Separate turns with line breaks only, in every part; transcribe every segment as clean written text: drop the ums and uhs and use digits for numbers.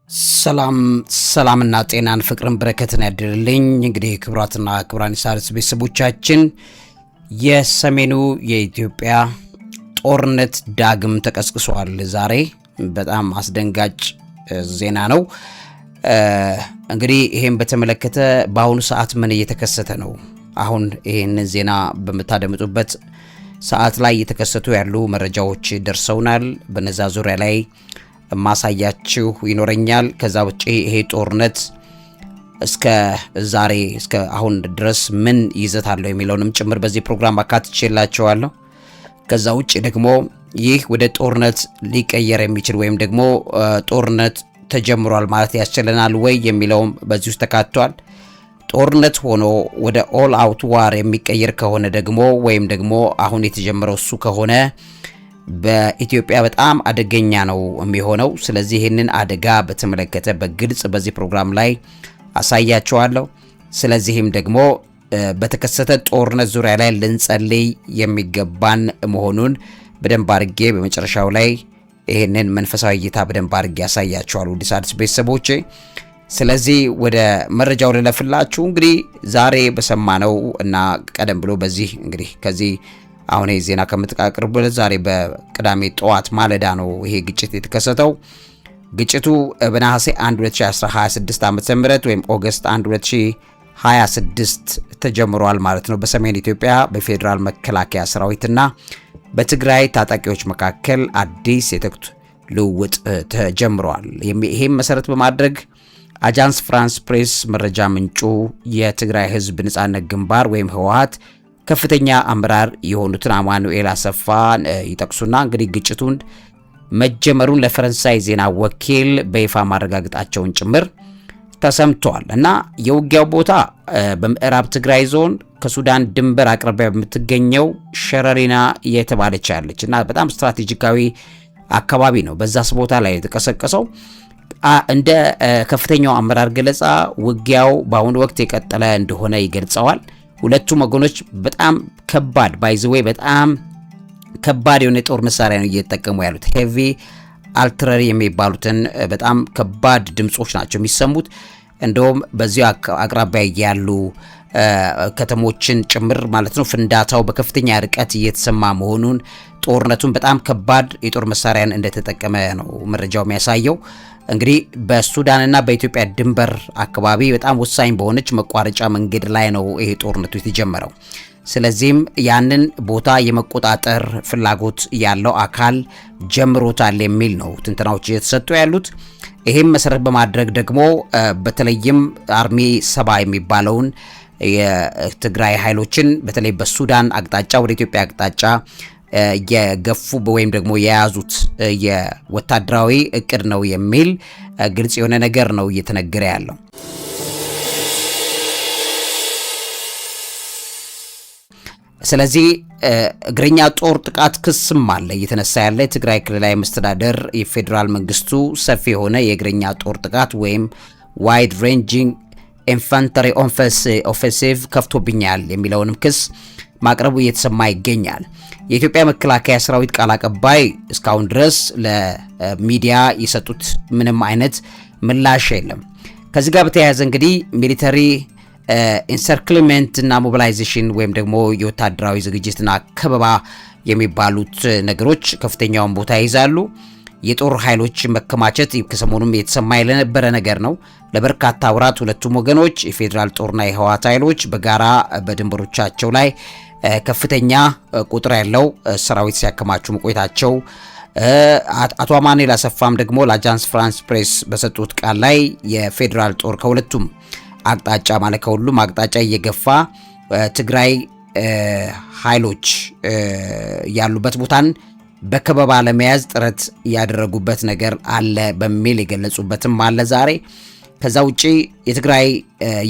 ሰላምና ጤናን ፍቅርን በረከትን ያድርልኝ። እንግዲህ ክብራትና ክብራን ኢሳርስ ቤተሰቦቻችን የሰሜኑ የኢትዮጵያ ጦርነት ዳግም ተቀስቅሷል። ዛሬ በጣም አስደንጋጭ ዜና ነው። እንግዲህ ይሄን በተመለከተ በአሁኑ ሰዓት ምን እየተከሰተ ነው? አሁን ይሄን ዜና በመታደምጡበት ሰዓት ላይ እየተከሰቱ ያሉ መረጃዎች ደርሰውናል። በነዛ ዙሪያ ላይ ማሳያችሁ ይኖረኛል። ከዛ ውጪ ይሄ ጦርነት እስከ ዛሬ እስከ አሁን ድረስ ምን ይዘት አለው የሚለውንም ጭምር በዚህ ፕሮግራም አካትቼላችኋለሁ። ከዛ ውጪ ደግሞ ይህ ወደ ጦርነት ሊቀየር የሚችል ወይም ደግሞ ጦርነት ተጀምሯል ማለት ያስችለናል ወይ የሚለውም በዚህ ውስጥ ተካቷል። ጦርነት ሆኖ ወደ ኦል አውት ዋር የሚቀየር ከሆነ ደግሞ ወይም ደግሞ አሁን የተጀመረው እሱ ከሆነ በኢትዮጵያ በጣም አደገኛ ነው የሚሆነው። ስለዚህ ይህንን አደጋ በተመለከተ በግልጽ በዚህ ፕሮግራም ላይ አሳያችኋለሁ። ስለዚህም ደግሞ በተከሰተ ጦርነት ዙሪያ ላይ ልንጸልይ የሚገባን መሆኑን በደንብ አድርጌ በመጨረሻው ላይ ይህንን መንፈሳዊ እይታ በደንብ አድርጌ ያሳያችኋለሁ ውድ አዲስ ቤተሰቦቼ። ስለዚህ ወደ መረጃው ልለፍላችሁ። እንግዲህ ዛሬ በሰማነው እና ቀደም ብሎ በዚህ እንግዲህ ከዚህ አሁን ይሄ ዜና ከምትቃቅርቡለት ዛሬ በቅዳሜ ጠዋት ማለዳ ነው ይሄ ግጭት የተከሰተው። ግጭቱ በነሐሴ 1 2026 ዓ.ም ወይም ኦገስት 1 2026 ተጀምሯል ማለት ነው። በሰሜን ኢትዮጵያ በፌዴራል መከላከያ ሰራዊትና በትግራይ ታጣቂዎች መካከል አዲስ የተኩስ ልውውጥ ተጀምሯል። ይሄም መሰረት በማድረግ አጃንስ ፍራንስ ፕሬስ መረጃ ምንጩ የትግራይ ህዝብ ነጻነት ግንባር ወይም ህወሓት ከፍተኛ አመራር የሆኑትን አማኑኤል አሰፋን ይጠቅሱና እንግዲህ ግጭቱን መጀመሩን ለፈረንሳይ ዜና ወኪል በይፋ ማረጋገጣቸውን ጭምር ተሰምቷል። እና የውጊያው ቦታ በምዕራብ ትግራይ ዞን ከሱዳን ድንበር አቅራቢያ በምትገኘው ሸረሪና የተባለች ያለች እና በጣም ስትራቴጂካዊ አካባቢ ነው። በዛስ ቦታ ላይ የተቀሰቀሰው እንደ ከፍተኛው አመራር ገለጻ ውጊያው በአሁኑ ወቅት የቀጠለ እንደሆነ ይገልጸዋል። ሁለቱም ወገኖች በጣም ከባድ ባይዘዌ በጣም ከባድ የሆነ ጦር መሳሪያ ነው እየተጠቀሙ ያሉት። ሄቪ አርትለሪ የሚባሉትን በጣም ከባድ ድምጾች ናቸው የሚሰሙት። እንደውም በዚሁ አቅራቢያ ያሉ ከተሞችን ጭምር ማለት ነው ፍንዳታው በከፍተኛ ርቀት እየተሰማ መሆኑን፣ ጦርነቱን በጣም ከባድ የጦር መሳሪያን እንደተጠቀመ ነው መረጃው የሚያሳየው። እንግዲህ በሱዳንና በኢትዮጵያ ድንበር አካባቢ በጣም ወሳኝ በሆነች መቋረጫ መንገድ ላይ ነው ይሄ ጦርነቱ የተጀመረው። ስለዚህም ያንን ቦታ የመቆጣጠር ፍላጎት ያለው አካል ጀምሮታል የሚል ነው ትንተናዎች እየተሰጡ ያሉት። ይሄም መሰረት በማድረግ ደግሞ በተለይም አርሚ 70 የሚባለውን የትግራይ ኃይሎችን በተለይ በሱዳን አቅጣጫ ወደ ኢትዮጵያ አቅጣጫ የገፉ ወይም ደግሞ የያዙት የወታደራዊ እቅድ ነው የሚል ግልጽ የሆነ ነገር ነው እየተነገረ ያለው። ስለዚህ እግረኛ ጦር ጥቃት ክስም አለ እየተነሳ ያለ። የትግራይ ክልላዊ መስተዳደር የፌዴራል መንግስቱ ሰፊ የሆነ የእግረኛ ጦር ጥቃት ወይም ዋይድ ሬንጂንግ ኢንፋንተሪ ኦፌንሲቭ ከፍቶብኛል የሚለውንም ክስ ማቅረቡ እየተሰማ ይገኛል። የኢትዮጵያ መከላከያ ሰራዊት ቃል አቀባይ እስካሁን ድረስ ለሚዲያ የሰጡት ምንም አይነት ምላሽ የለም። ከዚህ ጋር በተያያዘ እንግዲህ ሚሊተሪ ኢንሰርክልመንት እና ሞቢላይዜሽን ወይም ደግሞ የወታደራዊ ዝግጅትና ከበባ የሚባሉት ነገሮች ከፍተኛውን ቦታ ይይዛሉ። የጦር ኃይሎች መከማቸት ከሰሞኑም የተሰማ የነበረ ነገር ነው። ለበርካታ ወራት ሁለቱም ወገኖች የፌዴራል ጦርና የህወሓት ኃይሎች በጋራ በድንበሮቻቸው ላይ ከፍተኛ ቁጥር ያለው ሰራዊት ሲያከማቹ መቆየታቸው አቶ አማኑኤል አሰፋም ደግሞ ለአጃንስ ፍራንስ ፕሬስ በሰጡት ቃል ላይ የፌዴራል ጦር ከሁለቱም አቅጣጫ ማለት ከሁሉም አቅጣጫ እየገፋ ትግራይ ኃይሎች ያሉበት ቦታን በከበባ ለመያዝ ጥረት ያደረጉበት ነገር አለ በሚል የገለጹበትም አለ ዛሬ። ከዛ ውጪ የትግራይ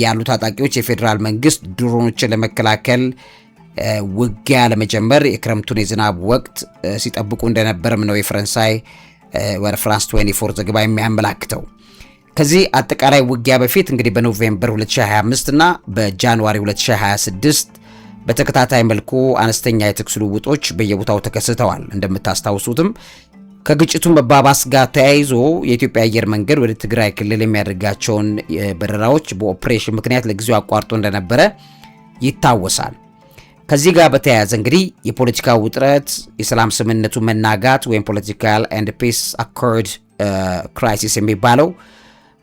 ያሉ ታጣቂዎች የፌዴራል መንግስት ድሮኖችን ለመከላከል ውጊያ ለመጀመር የክረምቱን የዝናብ ወቅት ሲጠብቁ እንደነበርም ነው የፈረንሳይ ወደ ፍራንስ 24 ዘገባ የሚያመላክተው። ከዚህ አጠቃላይ ውጊያ በፊት እንግዲህ በኖቬምበር 2025 እና በጃንዋሪ 2026 በተከታታይ መልኩ አነስተኛ የተኩስ ልውውጦች በየቦታው ተከስተዋል። እንደምታስታውሱትም ከግጭቱ መባባስ ጋር ተያይዞ የኢትዮጵያ አየር መንገድ ወደ ትግራይ ክልል የሚያደርጋቸውን በረራዎች በኦፕሬሽን ምክንያት ለጊዜው አቋርጦ እንደነበረ ይታወሳል። ከዚህ ጋር በተያያዘ እንግዲህ የፖለቲካ ውጥረት፣ የሰላም ስምምነቱ መናጋት ወይም ፖለቲካል ኤንድ ፒስ አኮርድ ክራይሲስ የሚባለው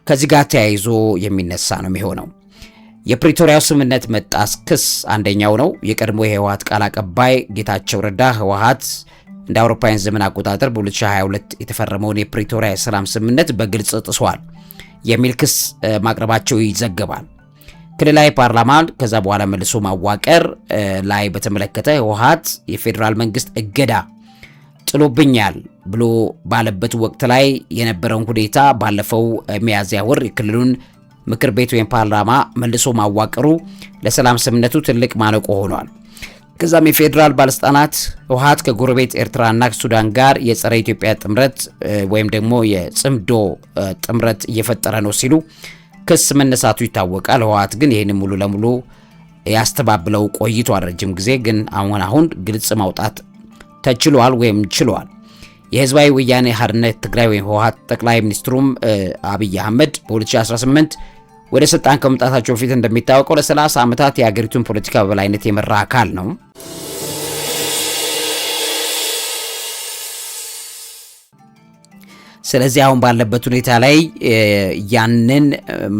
ከዚህ ጋር ተያይዞ የሚነሳ ነው የሚሆነው። የፕሪቶሪያው ስምምነት መጣስ ክስ አንደኛው ነው። የቀድሞ የህወሓት ቃል አቀባይ ጌታቸው ረዳ ህወሓት እንደ አውሮፓውያን ዘመን አቆጣጠር በ2022 የተፈረመውን የፕሪቶሪያ የሰላም ስምምነት በግልጽ ጥሷል የሚል ክስ ማቅረባቸው ይዘገባል። ክልላዊ ፓርላማ ከዛ በኋላ መልሶ ማዋቀር ላይ በተመለከተ ህወሓት የፌዴራል መንግስት እገዳ ጥሎብኛል ብሎ ባለበት ወቅት ላይ የነበረውን ሁኔታ ባለፈው ሚያዝያ ወር የክልሉን ምክር ቤት ወይም ፓርላማ መልሶ ማዋቀሩ ለሰላም ስምምነቱ ትልቅ ማነቆ ሆኗል። ከዛም የፌዴራል ባለስልጣናት ህወሓት ከጎረቤት ኤርትራና ሱዳን ጋር የጸረ ኢትዮጵያ ጥምረት ወይም ደግሞ የጽምዶ ጥምረት እየፈጠረ ነው ሲሉ ክስ መነሳቱ ይታወቃል። ህወሓት ግን ይህን ሙሉ ለሙሉ ያስተባብለው ቆይቷል ረጅም ጊዜ። ግን አሁን ግልጽ ማውጣት ተችሏል ወይም ችሏል። የህዝባዊ ወያኔ ሓርነት ትግራይ ወይም ህወሓት ጠቅላይ ሚኒስትሩም አብይ አህመድ በ2018 ወደ ስልጣን ከመምጣታቸው በፊት እንደሚታወቀው ለ30 ዓመታት የሀገሪቱን ፖለቲካ በበላይነት የመራ አካል ነው። ስለዚህ አሁን ባለበት ሁኔታ ላይ ያንን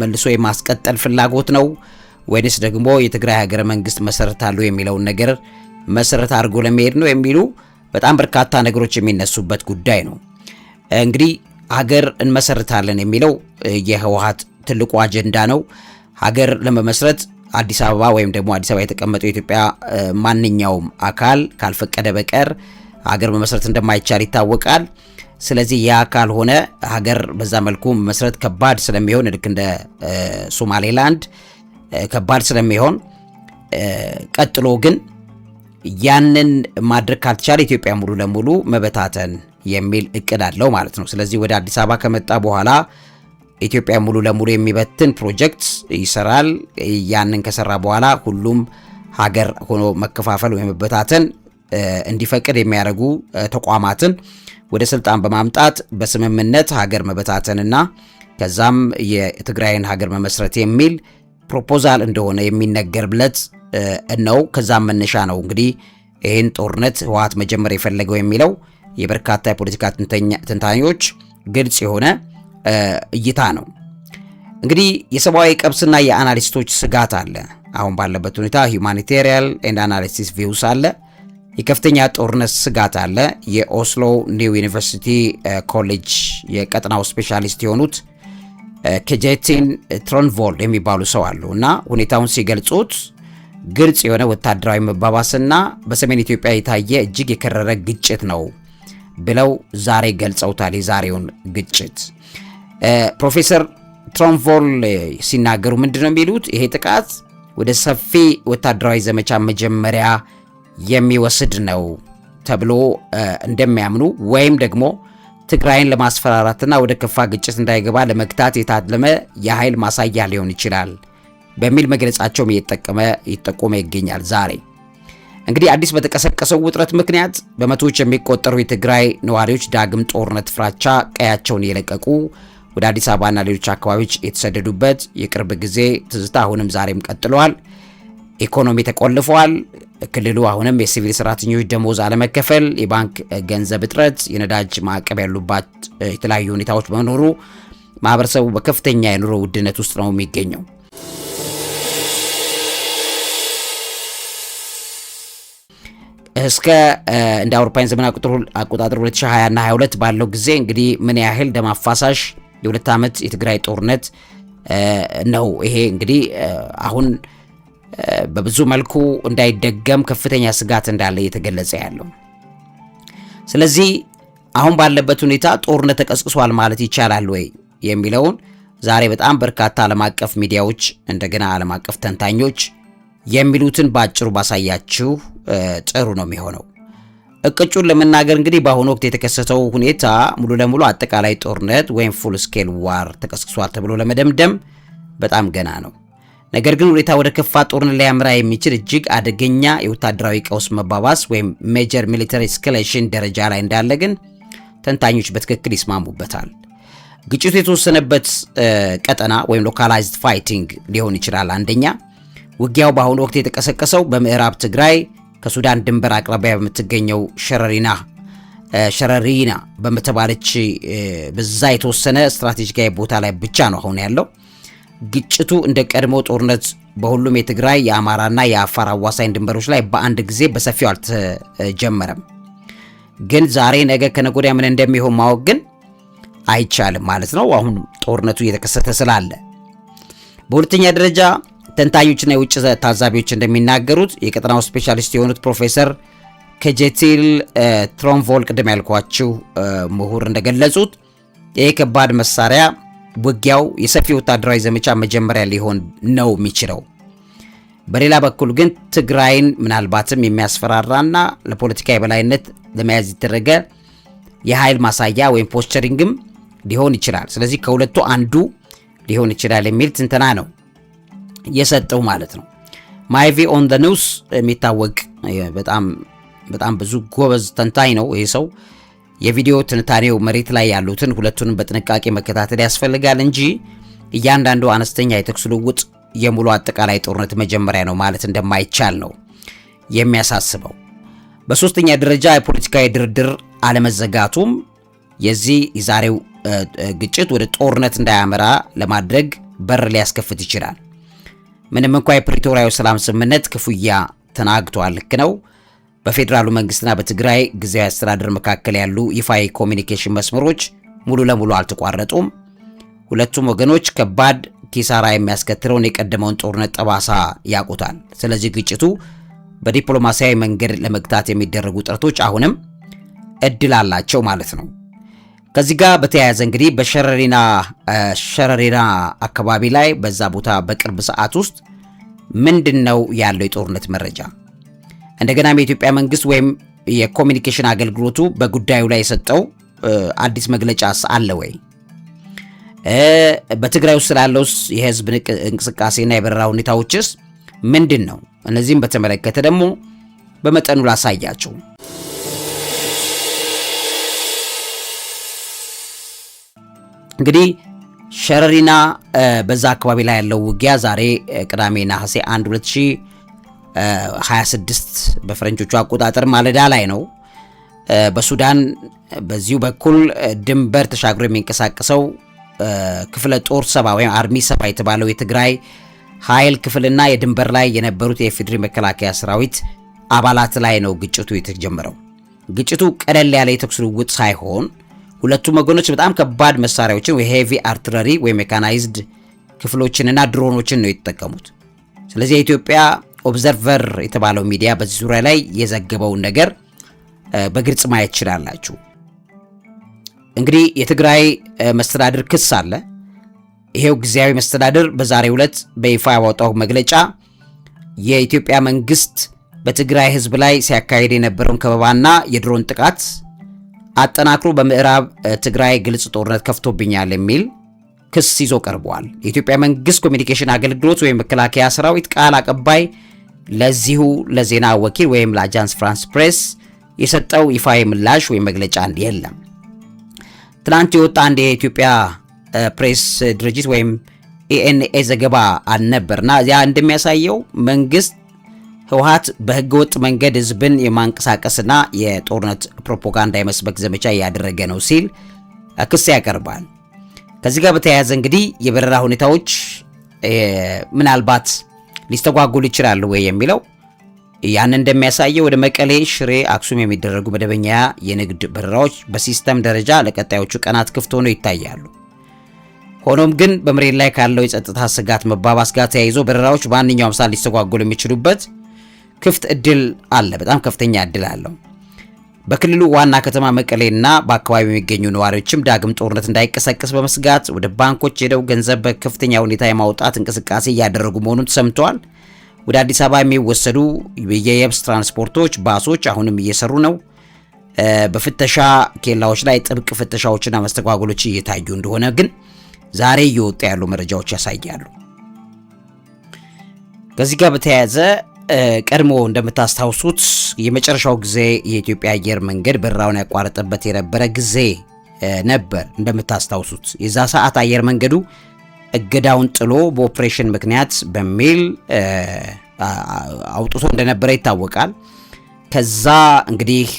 መልሶ የማስቀጠል ፍላጎት ነው ወይስ ደግሞ የትግራይ ሀገረ መንግስት መሰረታሉ የሚለውን ነገር መሰረት አድርጎ ለመሄድ ነው የሚሉ በጣም በርካታ ነገሮች የሚነሱበት ጉዳይ ነው። እንግዲህ ሀገር እንመሰርታለን የሚለው የህወሓት ትልቁ አጀንዳ ነው። ሀገር ለመመስረት አዲስ አበባ ወይም ደግሞ አዲስ አበባ የተቀመጠው የኢትዮጵያ ማንኛውም አካል ካልፈቀደ በቀር ሀገር መመስረት እንደማይቻል ይታወቃል። ስለዚህ ያ ካልሆነ ሀገር በዛ መልኩ መመስረት ከባድ ስለሚሆን ልክ እንደ ሶማሌላንድ ከባድ ስለሚሆን ቀጥሎ ግን ያንን ማድረግ ካልተቻለ ኢትዮጵያ ሙሉ ለሙሉ መበታተን የሚል እቅድ አለው ማለት ነው። ስለዚህ ወደ አዲስ አበባ ከመጣ በኋላ ኢትዮጵያ ሙሉ ለሙሉ የሚበትን ፕሮጀክት ይሰራል። ያንን ከሰራ በኋላ ሁሉም ሀገር ሆኖ መከፋፈል ወይም መበታተን እንዲፈቅድ የሚያደርጉ ተቋማትን ወደ ስልጣን በማምጣት በስምምነት ሀገር መበታተንና ከዛም የትግራይን ሀገር መመስረት የሚል ፕሮፖዛል እንደሆነ የሚነገርለት ነው። ከዛም መነሻ ነው እንግዲህ ይህን ጦርነት ህወሓት መጀመር የፈለገው የሚለው የበርካታ የፖለቲካ ትንታኞች ግልጽ የሆነ እይታ ነው። እንግዲህ የሰብአዊ ቀብስና የአናሊስቶች ስጋት አለ። አሁን ባለበት ሁኔታ ሁማኒቴሪያን ኤንድ አናሊሲስ ቪውስ አለ። የከፍተኛ ጦርነት ስጋት አለ። የኦስሎ ኒው ዩኒቨርሲቲ ኮሌጅ የቀጠናው ስፔሻሊስት የሆኑት ኬጄቲን ትሮንቮልድ የሚባሉ ሰው አሉ እና ሁኔታውን ሲገልጹት ግልጽ የሆነ ወታደራዊ መባባስና በሰሜን ኢትዮጵያ የታየ እጅግ የከረረ ግጭት ነው ብለው ዛሬ ገልጸውታል። የዛሬውን ግጭት ፕሮፌሰር ትሮንቮል ሲናገሩ ምንድነው የሚሉት? ይሄ ጥቃት ወደ ሰፊ ወታደራዊ ዘመቻ መጀመሪያ የሚወስድ ነው ተብሎ እንደሚያምኑ ወይም ደግሞ ትግራይን ለማስፈራራትና ወደ ከፋ ግጭት እንዳይገባ ለመግታት የታለመ የኃይል ማሳያ ሊሆን ይችላል በሚል መግለጻቸውም እየተጠቆመ ይገኛል። ዛሬ እንግዲህ አዲስ በተቀሰቀሰው ውጥረት ምክንያት በመቶዎች የሚቆጠሩ የትግራይ ነዋሪዎች ዳግም ጦርነት ፍራቻ ቀያቸውን የለቀቁ ወደ አዲስ አበባና ሌሎች አካባቢዎች የተሰደዱበት የቅርብ ጊዜ ትዝታ አሁንም ዛሬም ቀጥሏል። ኢኮኖሚ ተቆልፏል። ክልሉ አሁንም የሲቪል ሰራተኞች ደሞዝ አለመከፈል፣ የባንክ ገንዘብ እጥረት፣ የነዳጅ ማዕቀብ ያሉባት የተለያዩ ሁኔታዎች በመኖሩ ማህበረሰቡ በከፍተኛ የኑሮ ውድነት ውስጥ ነው የሚገኘው። እስከ እንደ አውሮፓውያን ዘመን አቆጣጠር 2020 እና 22 ባለው ጊዜ እንግዲህ ምን ያህል ደም አፋሳሽ የሁለት ዓመት የትግራይ ጦርነት ነው። ይሄ እንግዲህ አሁን በብዙ መልኩ እንዳይደገም ከፍተኛ ስጋት እንዳለ እየተገለጸ ያለው። ስለዚህ አሁን ባለበት ሁኔታ ጦርነት ተቀስቅሷል ማለት ይቻላል ወይ የሚለውን ዛሬ በጣም በርካታ ዓለም አቀፍ ሚዲያዎች እንደገና ዓለም አቀፍ ተንታኞች የሚሉትን ባጭሩ ባሳያችሁ ጥሩ ነው የሚሆነው። እቅጩን ለመናገር እንግዲህ በአሁኑ ወቅት የተከሰተው ሁኔታ ሙሉ ለሙሉ አጠቃላይ ጦርነት ወይም ፉል ስኬል ዋር ተቀስቅሷል ተብሎ ለመደምደም በጣም ገና ነው። ነገር ግን ሁኔታ ወደ ከፋ ጦርነት ሊያመራ የሚችል እጅግ አደገኛ የወታደራዊ ቀውስ መባባስ ወይም ሜጀር ሚሊተሪ ኤስካሌሽን ደረጃ ላይ እንዳለ ግን ተንታኞች በትክክል ይስማሙበታል። ግጭቱ የተወሰነበት ቀጠና ወይም ሎካላይዝድ ፋይቲንግ ሊሆን ይችላል። አንደኛ ውጊያው በአሁኑ ወቅት የተቀሰቀሰው በምዕራብ ትግራይ ከሱዳን ድንበር አቅራቢያ በምትገኘው ሸረሪና በመተባለች በዛ የተወሰነ ስትራቴጂካዊ ቦታ ላይ ብቻ ነው አሁን ያለው። ግጭቱ እንደ ቀድሞ ጦርነት በሁሉም የትግራይ የአማራና የአፋር አዋሳኝ ድንበሮች ላይ በአንድ ጊዜ በሰፊው አልተጀመረም። ግን ዛሬ ነገ ከነገ ወዲያ ምን እንደሚሆን ማወቅ ግን አይቻልም ማለት ነው፣ አሁን ጦርነቱ እየተከሰተ ስላለ። በሁለተኛ ደረጃ ተንታኞችና የውጭ ታዛቢዎች እንደሚናገሩት የቀጠናው ስፔሻሊስት የሆኑት ፕሮፌሰር ከጄቲል ትሮንቮል ቅድም ያልኳችሁ ምሁር እንደገለጹት ይህ ከባድ መሳሪያ ውጊያው የሰፊ ወታደራዊ ዘመቻ መጀመሪያ ሊሆን ነው የሚችለው። በሌላ በኩል ግን ትግራይን ምናልባትም የሚያስፈራራና ለፖለቲካ የበላይነት ለመያዝ የተደረገ የኃይል ማሳያ ወይም ፖስቸሪንግም ሊሆን ይችላል። ስለዚህ ከሁለቱ አንዱ ሊሆን ይችላል የሚል ትንተና ነው የሰጠው ማለት ነው። ማይቪ ኦን ዘ ኒውስ የሚታወቅ በጣም ብዙ ጎበዝ ተንታኝ ነው ይህ ሰው። የቪዲዮ ትንታኔው መሬት ላይ ያሉትን ሁለቱንም በጥንቃቄ መከታተል ያስፈልጋል እንጂ እያንዳንዱ አነስተኛ የተኩስ ልውውጥ የሙሉ አጠቃላይ ጦርነት መጀመሪያ ነው ማለት እንደማይቻል ነው የሚያሳስበው። በሶስተኛ ደረጃ የፖለቲካዊ ድርድር አለመዘጋቱም የዚህ የዛሬው ግጭት ወደ ጦርነት እንዳያመራ ለማድረግ በር ሊያስከፍት ይችላል። ምንም እንኳን የፕሪቶሪያው ሰላም ስምምነት ክፉያ ተናግቷል፣ ልክ ነው። በፌዴራሉ መንግስትና በትግራይ ጊዜያዊ አስተዳደር መካከል ያሉ ይፋዊ ኮሚኒኬሽን መስመሮች ሙሉ ለሙሉ አልተቋረጡም። ሁለቱም ወገኖች ከባድ ኪሳራ የሚያስከትለውን የቀደመውን ጦርነት ጠባሳ ያውቁታል። ስለዚህ ግጭቱ በዲፕሎማሲያዊ መንገድ ለመግታት የሚደረጉ ጥረቶች አሁንም እድል አላቸው ማለት ነው። ከዚህ ጋር በተያያዘ እንግዲህ በሸረሪና አካባቢ ላይ በዛ ቦታ በቅርብ ሰዓት ውስጥ ምንድነው ያለው የጦርነት መረጃ? እንደገናም የኢትዮጵያ መንግስት ወይም የኮሚኒኬሽን አገልግሎቱ በጉዳዩ ላይ የሰጠው አዲስ መግለጫ አለ ወይ? በትግራይ ውስጥ ስላለውስ የህዝብ እንቅስቃሴና የበረራ ሁኔታዎችስ ምንድን ነው? እነዚህም በተመለከተ ደግሞ በመጠኑ ላሳያቸው። እንግዲህ ሸረሪና በዛ አካባቢ ላይ ያለው ውጊያ ዛሬ ቅዳሜ ነሐሴ 1 2026 በፈረንጆቹ አቆጣጠር ማለዳ ላይ ነው። በሱዳን በዚሁ በኩል ድንበር ተሻግሮ የሚንቀሳቀሰው ክፍለ ጦር 70 ወይም አርሚ 70 የተባለው የትግራይ ኃይል ክፍልና የድንበር ላይ የነበሩት የኢፌዴሪ መከላከያ ሰራዊት አባላት ላይ ነው ግጭቱ የተጀመረው። ግጭቱ ቀለል ያለ የተኩስ ልውውጥ ሳይሆን ሁለቱም ወገኖች በጣም ከባድ መሳሪያዎችን ወይ ሄቪ አርትለሪ ወይ ሜካናይዝድ ክፍሎችንና ድሮኖችን ነው የተጠቀሙት። ስለዚህ የኢትዮጵያ ኦብዘርቨር የተባለው ሚዲያ በዚህ ዙሪያ ላይ የዘገበውን ነገር በግልጽ ማየት ይችላላችሁ። እንግዲህ የትግራይ መስተዳድር ክስ አለ። ይሄው ጊዜያዊ መስተዳድር በዛሬው ዕለት በይፋ ያወጣው መግለጫ የኢትዮጵያ መንግስት በትግራይ ህዝብ ላይ ሲያካሂድ የነበረውን ከበባና የድሮን ጥቃት አጠናክሮ በምዕራብ ትግራይ ግልጽ ጦርነት ከፍቶብኛል የሚል ክስ ይዞ ቀርቧል። የኢትዮጵያ መንግስት ኮሚኒኬሽን አገልግሎት ወይም መከላከያ ሰራዊት ቃል አቀባይ ለዚሁ ለዜና ወኪል ወይም ለአጃንስ ፍራንስ ፕሬስ የሰጠው ይፋዊ ምላሽ ወይም መግለጫ የለም። ትናንት የወጣ አንድ የኢትዮጵያ ፕሬስ ድርጅት ወይም ኢኤንኤ ዘገባ አልነበርና ያ እንደሚያሳየው መንግስት ህወሓት በህገወጥ መንገድ ህዝብን የማንቀሳቀስና የጦርነት ፕሮፓጋንዳ የመስበክ ዘመቻ እያደረገ ነው ሲል ክስ ያቀርባል። ከዚህ ጋር በተያያዘ እንግዲህ የበረራ ሁኔታዎች ምናልባት ሊስተጓጉሉ ይችላሉ ወይ የሚለው ያን እንደሚያሳየው ወደ መቀሌ፣ ሽሬ፣ አክሱም የሚደረጉ መደበኛ የንግድ በረራዎች በሲስተም ደረጃ ለቀጣዮቹ ቀናት ክፍት ሆነው ይታያሉ። ሆኖም ግን በመሬት ላይ ካለው የጸጥታ ስጋት መባባስ ጋር ተያይዞ በረራዎች በማንኛውም ሰዓት ሊስተጓጉሉ የሚችሉበት ክፍት እድል አለ። በጣም ከፍተኛ እድል አለው። በክልሉ ዋና ከተማ መቀሌና በአካባቢው የሚገኙ ነዋሪዎችም ዳግም ጦርነት እንዳይቀሰቀስ በመስጋት ወደ ባንኮች ሄደው ገንዘብ በከፍተኛ ሁኔታ የማውጣት እንቅስቃሴ እያደረጉ መሆኑን ተሰምቷል። ወደ አዲስ አበባ የሚወሰዱ የየብስ ትራንስፖርቶች፣ ባሶች አሁንም እየሰሩ ነው። በፍተሻ ኬላዎች ላይ ጥብቅ ፍተሻዎችና መስተጓጎሎች እየታዩ እንደሆነ ግን ዛሬ እየወጡ ያሉ መረጃዎች ያሳያሉ። ከዚህ ጋር በተያያዘ ቀድሞ እንደምታስታውሱት የመጨረሻው ጊዜ የኢትዮጵያ አየር መንገድ በረራውን ያቋረጠበት የነበረ ጊዜ ነበር። እንደምታስታውሱት የዛ ሰዓት አየር መንገዱ እገዳውን ጥሎ በኦፕሬሽን ምክንያት በሚል አውጥቶ እንደነበረ ይታወቃል። ከዛ እንግዲህ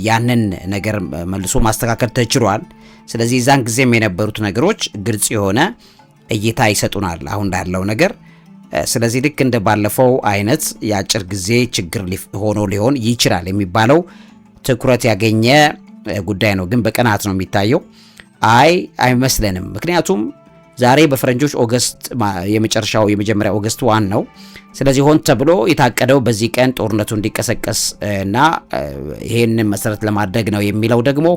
ያንን ነገር መልሶ ማስተካከል ተችሏል። ስለዚህ ዛን ጊዜም የነበሩት ነገሮች ግልጽ የሆነ እይታ ይሰጡናል አሁን እንዳለው ነገር። ስለዚህ ልክ እንደ ባለፈው አይነት የአጭር ጊዜ ችግር ሆኖ ሊሆን ይችላል የሚባለው ትኩረት ያገኘ ጉዳይ ነው። ግን በቀናት ነው የሚታየው? አይመስለንም። ምክንያቱም ዛሬ በፈረንጆች ኦገስት የመጀመሪያ ኦገስት 1 ነው። ስለዚህ ሆን ተብሎ የታቀደው በዚህ ቀን ጦርነቱ እንዲቀሰቀስ እና ይሄንን መሰረት ለማድረግ ነው የሚለው ደግሞ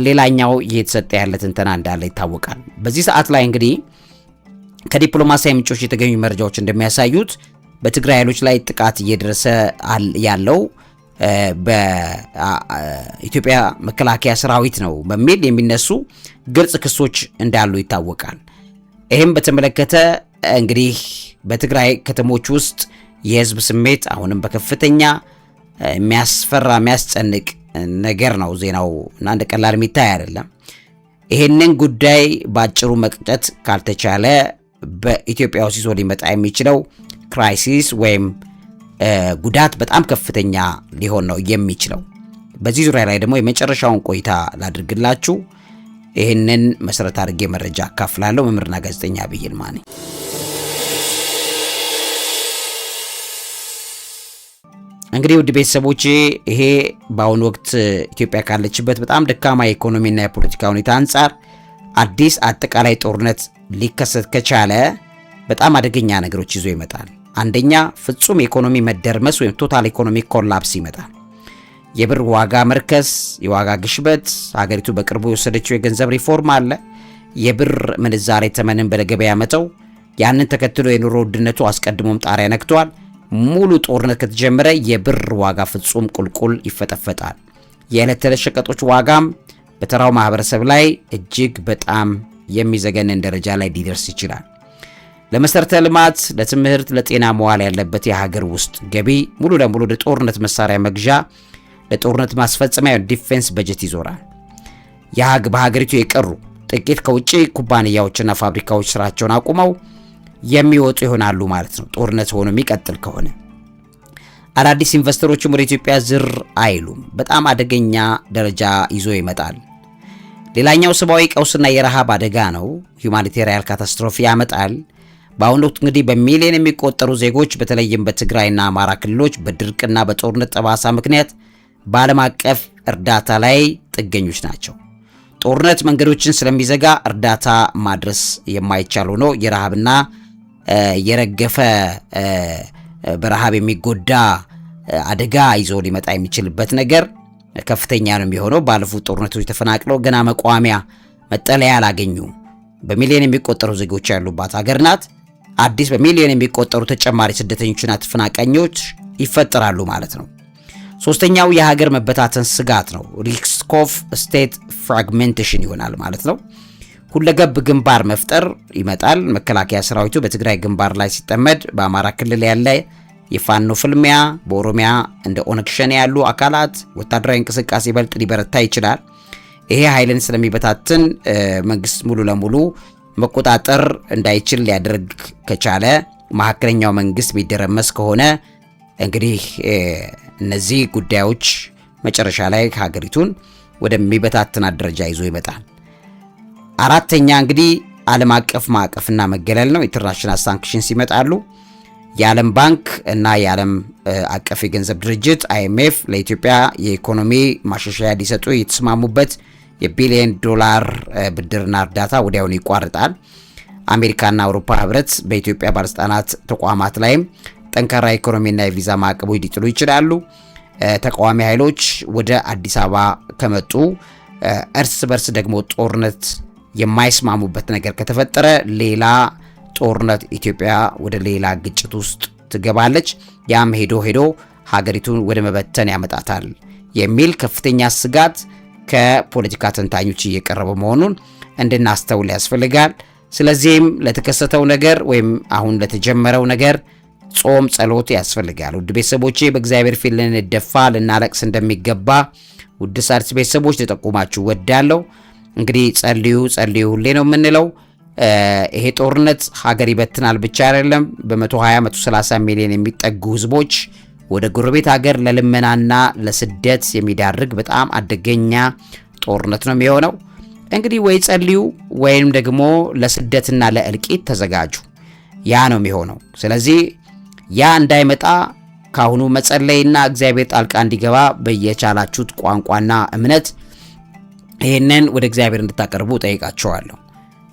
ሌላኛው እየተሰጠ ያለ ትንተና እንዳለ ይታወቃል። በዚህ ሰዓት ላይ እንግዲህ ከዲፕሎማሲያዊ ምንጮች የተገኙ መረጃዎች እንደሚያሳዩት በትግራይ ኃይሎች ላይ ጥቃት እየደረሰ ያለው በኢትዮጵያ መከላከያ ሰራዊት ነው በሚል የሚነሱ ግልጽ ክሶች እንዳሉ ይታወቃል። ይህም በተመለከተ እንግዲህ በትግራይ ከተሞች ውስጥ የህዝብ ስሜት አሁንም በከፍተኛ የሚያስፈራ የሚያስጨንቅ ነገር ነው ዜናው እና እንደ ቀላል የሚታይ አይደለም። ይሄንን ጉዳይ ባጭሩ መቅጨት ካልተቻለ በኢትዮጵያ ውስጥ ይዞ ሊመጣ የሚችለው ክራይሲስ ወይም ጉዳት በጣም ከፍተኛ ሊሆን ነው የሚችለው። በዚህ ዙሪያ ላይ ደግሞ የመጨረሻውን ቆይታ ላድርግላችሁ። ይህንን መሰረት አድርጌ መረጃ አካፍላለሁ። መምህርና ጋዜጠኛ ዐቢይ ይልማ ነኝ። እንግዲህ ውድ ቤተሰቦቼ ይሄ በአሁኑ ወቅት ኢትዮጵያ ካለችበት በጣም ደካማ የኢኮኖሚና የፖለቲካ ሁኔታ አንጻር አዲስ አጠቃላይ ጦርነት ሊከሰት ከቻለ በጣም አደገኛ ነገሮች ይዞ ይመጣል። አንደኛ ፍጹም የኢኮኖሚ መደርመስ ወይም ቶታል ኢኮኖሚክ ኮላፕስ ይመጣል። የብር ዋጋ መርከስ፣ የዋጋ ግሽበት፣ ሀገሪቱ በቅርቡ የወሰደችው የገንዘብ ሪፎርም አለ። የብር ምንዛሬ ተመንን በገበያ መተው፣ ያንን ተከትሎ የኑሮ ውድነቱ አስቀድሞም ጣሪያ ነክቷል። ሙሉ ጦርነት ከተጀመረ የብር ዋጋ ፍጹም ቁልቁል ይፈጠፈጣል። የዕለት ተዕለት ሸቀጦች ዋጋም በተራው ማህበረሰብ ላይ እጅግ በጣም የሚዘገንን ደረጃ ላይ ሊደርስ ይችላል። ለመሰረተ ልማት፣ ለትምህርት፣ ለጤና መዋል ያለበት የሀገር ውስጥ ገቢ ሙሉ ለሙሉ ለጦርነት መሳሪያ መግዣ፣ ለጦርነት ማስፈጸሚያ ዲፌንስ በጀት ይዞራል። በሀገሪቱ የቀሩ ጥቂት ከውጭ ኩባንያዎችና ፋብሪካዎች ስራቸውን አቁመው የሚወጡ ይሆናሉ ማለት ነው። ጦርነት ሆኖ የሚቀጥል ከሆነ አዳዲስ ኢንቨስተሮችም ወደ ኢትዮጵያ ዝር አይሉም። በጣም አደገኛ ደረጃ ይዞ ይመጣል። ሌላኛው ሰብአዊ ቀውስና የረሃብ አደጋ ነው። ሁማኒቴሪያን ካታስትሮፊ ያመጣል። በአሁኑ ወቅት እንግዲህ በሚሊዮን የሚቆጠሩ ዜጎች በተለይም በትግራይና አማራ ክልሎች በድርቅና በጦርነት ጠባሳ ምክንያት በዓለም አቀፍ እርዳታ ላይ ጥገኞች ናቸው። ጦርነት መንገዶችን ስለሚዘጋ እርዳታ ማድረስ የማይቻል ሆኖ የረሃብና የረገፈ በረሃብ የሚጎዳ አደጋ ይዞ ሊመጣ የሚችልበት ነገር ከፍተኛ ነው የሚሆነው። ባለፉት ጦርነቶች ተፈናቅለው ገና መቋሚያ መጠለያ ያላገኙ በሚሊዮን የሚቆጠሩ ዜጎች ያሉባት ሀገር ናት። አዲስ በሚሊዮን የሚቆጠሩ ተጨማሪ ስደተኞችና ተፈናቃኞች ይፈጠራሉ ማለት ነው። ሶስተኛው የሀገር መበታተን ስጋት ነው። ሪስክ ኦፍ ስቴት ፍራግሜንቴሽን ይሆናል ማለት ነው። ሁለገብ ግንባር መፍጠር ይመጣል። መከላከያ ሰራዊቱ በትግራይ ግንባር ላይ ሲጠመድ፣ በአማራ ክልል ያለ የፋኖ ፍልሚያ፣ በኦሮሚያ እንደ ኦነግ ሸኔ ያሉ አካላት ወታደራዊ እንቅስቃሴ ይበልጥ ሊበረታ ይችላል። ይሄ ኃይልን ስለሚበታትን መንግስት ሙሉ ለሙሉ መቆጣጠር እንዳይችል ሊያደርግ ከቻለ፣ መካከለኛው መንግስት ቢደረመስ ከሆነ እንግዲህ እነዚህ ጉዳዮች መጨረሻ ላይ ሀገሪቱን ወደሚበታተናት ደረጃ ይዞ ይመጣል። አራተኛ እንግዲህ ዓለም አቀፍ ማዕቀፍና መገለል ነው። ኢንተርናሽናል ሳንክሽንስ ይመጣሉ። የዓለም ባንክ እና የዓለም አቀፍ የገንዘብ ድርጅት IMF ለኢትዮጵያ የኢኮኖሚ ማሻሻያ ሊሰጡ የተስማሙበት የቢሊዮን ዶላር ብድርና እርዳታ ወዲያውኑ ይቋርጣል። አሜሪካና አውሮፓ ህብረት በኢትዮጵያ ባለስልጣናት ተቋማት ላይም ጠንካራ ኢኮኖሚና የቪዛ ማዕቀቦች ሊጥሉ ይችላሉ። ተቃዋሚ ኃይሎች ወደ አዲስ አበባ ከመጡ እርስ በርስ ደግሞ ጦርነት የማይስማሙበት ነገር ከተፈጠረ ሌላ ጦርነት ኢትዮጵያ ወደ ሌላ ግጭት ውስጥ ትገባለች። ያም ሄዶ ሀገሪቱን ወደ መበተን ያመጣታል የሚል ከፍተኛ ስጋት ከፖለቲካ ተንታኞች እየቀረበ መሆኑን እንድናስተውል ያስፈልጋል። ስለዚህም ለተከሰተው ነገር ወይም አሁን ለተጀመረው ነገር ጾም ጸሎት ያስፈልጋል። ውድ ቤተሰቦቼ በእግዚአብሔር ፊት ልንደፋ ልናለቅስ እንደሚገባ ውድ ሣድስ ቤተሰቦች ልጠቁማችሁ ወዳለሁ። እንግዲህ ጸልዩ ሁሌ ነው የምንለው። ይሄ ጦርነት ሀገር ይበትናል ብቻ አይደለም። በ120 130 ሚሊዮን የሚጠጉ ህዝቦች ወደ ጎረቤት ሀገር ለልመናና ለስደት የሚዳርግ በጣም አደገኛ ጦርነት ነው የሚሆነው። እንግዲህ ወይ ጸልዩ ወይም ደግሞ ለስደትና ለእልቂት ተዘጋጁ። ያ ነው የሚሆነው። ስለዚህ ያ እንዳይመጣ ካሁኑ መጸለይና እግዚአብሔር ጣልቃ እንዲገባ በየቻላችሁት ቋንቋና እምነት ይሄንን ወደ እግዚአብሔር እንድታቀርቡ ጠይቃችኋለሁ።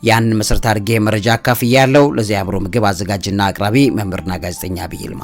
ያንን መሰረት አድርጌ መረጃ አካፍያለሁ። ለዚህ አብሮ ምግብ አዘጋጅና አቅራቢ መምህርና ጋዜጠኛ ዐቢይ ይልማ።